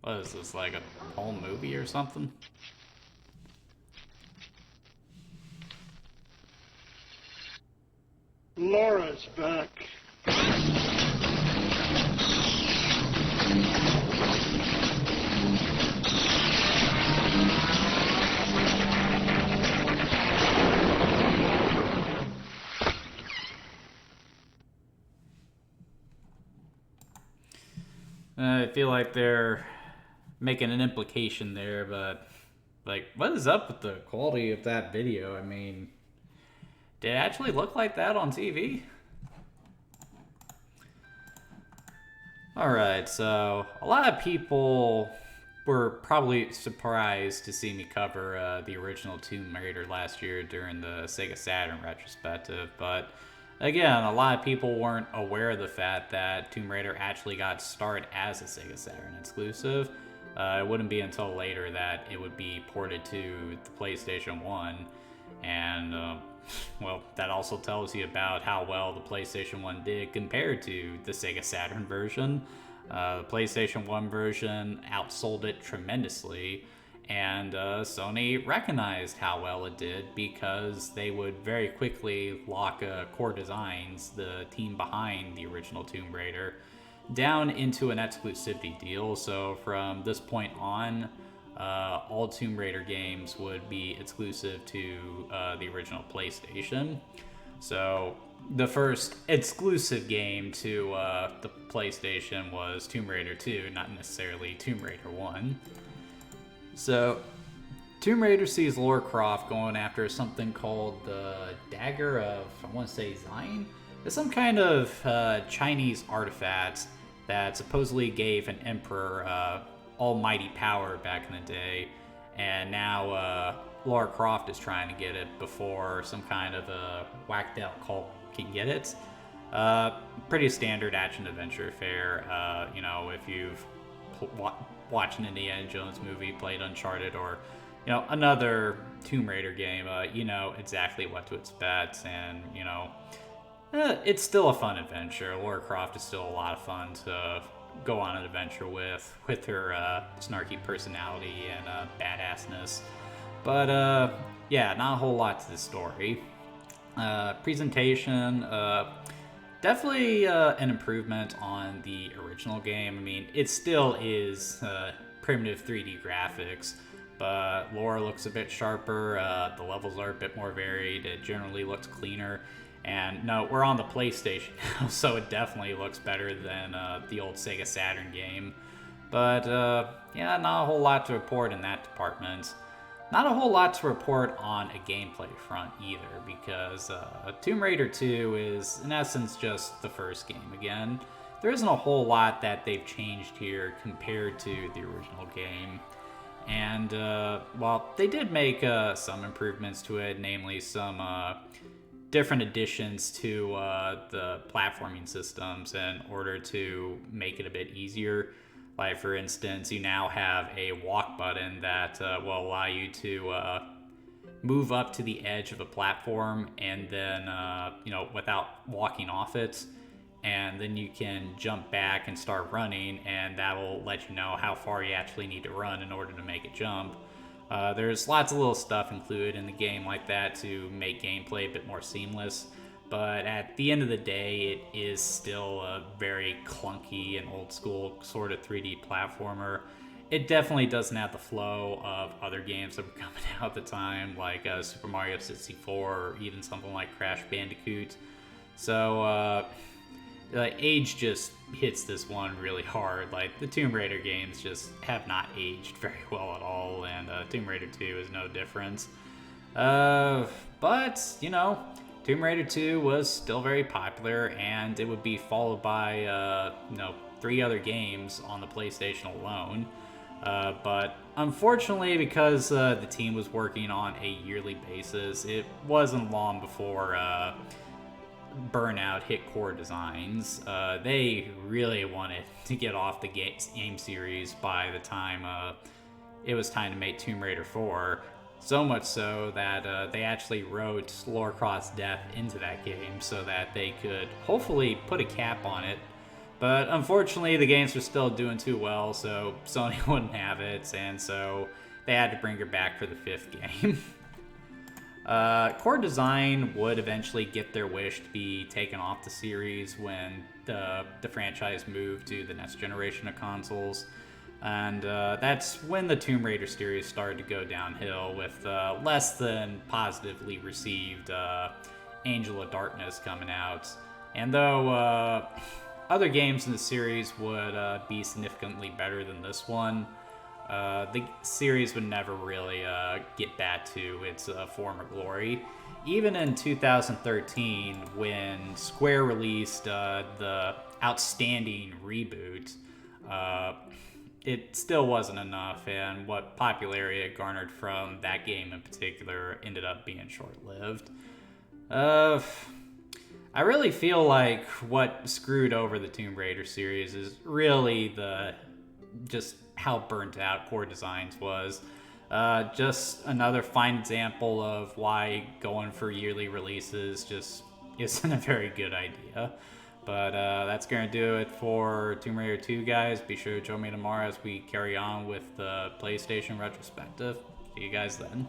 What is this, like a whole movie or something? Laura's back. I feel like they're making an implication there, but like, what is up with the quality of that video? I mean, did it actually look like that on TV? Alright, so a lot of people were probably surprised to see me cover the original Tomb Raider last year during the Sega Saturn retrospective, but again, a lot of people weren't aware of the fact that Tomb Raider actually got started as a Sega Saturn exclusive. It wouldn't be until later that it would be ported to the PlayStation 1, and well, that also tells you about how well the PlayStation 1 did compared to the Sega Saturn version. The PlayStation 1 version outsold it tremendously, and Sony recognized how well it did because they would very quickly lock Core Designs, the team behind the original Tomb Raider, down into an exclusivity deal. So from this point on, all Tomb Raider games would be exclusive to the original PlayStation. So the first exclusive game to the PlayStation was Tomb Raider 2, not necessarily Tomb Raider 1. So Tomb Raider sees Lara Croft going after something called the Dagger of, I want to say, Zion? It's some kind of Chinese artifact that supposedly gave an emperor almighty power back in the day, and now Lara Croft is trying to get it before some kind of a whacked out cult can get it. Pretty standard action adventure fare. If you've watched an Indiana Jones movie, played Uncharted, or another Tomb Raider game, you know exactly what to expect, and it's still a fun adventure. Lara Croft is still a lot of fun to go on an adventure with her snarky personality and badassness. But yeah, not a whole lot to the story. Presentation, definitely an improvement on the original game. I mean, it still is primitive 3D graphics, but Lara looks a bit sharper. The levels are a bit more varied. It generally looks cleaner. And no, we're on the PlayStation now, so it definitely looks better than the old Sega Saturn game. But yeah, not a whole lot to report in that department. Not a whole lot to report on a gameplay front either, because Tomb Raider 2 is in essence just the first game again. There isn't a whole lot that they've changed here compared to the original game. And, well, they did make some improvements to it, namely some different additions to the platforming systems in order to make it a bit easier. Like, for instance, you now have a walk button that will allow you to move up to the edge of a platform and then, without walking off it. And then you can jump back and start running, and that will let you know how far you actually need to run in order to make a jump. There's lots of little stuff included in the game like that to make gameplay a bit more seamless, but at the end of the day, it is still a very clunky and old school sort of 3D platformer. It definitely doesn't have the flow of other games that were coming out at the time, like Super Mario 64 or even something like Crash Bandicoot. So, age just hits this one really hard. Like, the Tomb Raider games just have not aged very well at all, and Tomb Raider 2 is no different. But, Tomb Raider 2 was still very popular, and it would be followed by, 3 other games on the PlayStation alone. But unfortunately, because the team was working on a yearly basis, it wasn't long before Burnout hit Core Designs. They really wanted to get off the game series by the time it was time to make Tomb Raider 4. So much so that they actually wrote Lara Croft's death into that game so that they could hopefully put a cap on it But unfortunately, the games were still doing too well, so Sony wouldn't have it, and so they had to bring her back for the 5th game. Core Design would eventually get their wish to be taken off the series when the franchise moved to the next generation of consoles. And that's when the Tomb Raider series started to go downhill with less than positively received Angel of Darkness coming out. And though other games in the series would be significantly better than this one, the series would never really get back to its former glory. Even in 2013, when Square released the outstanding reboot, it still wasn't enough, and what popularity it garnered from that game in particular ended up being short-lived. I really feel like what screwed over the Tomb Raider series is really just how burnt out Core Designs was. Just another fine example of why going for yearly releases just isn't a very good idea. But that's going to do it for Tomb Raider 2, guys. Be sure to join me tomorrow as we carry on with the PlayStation Retrospective. See you guys then.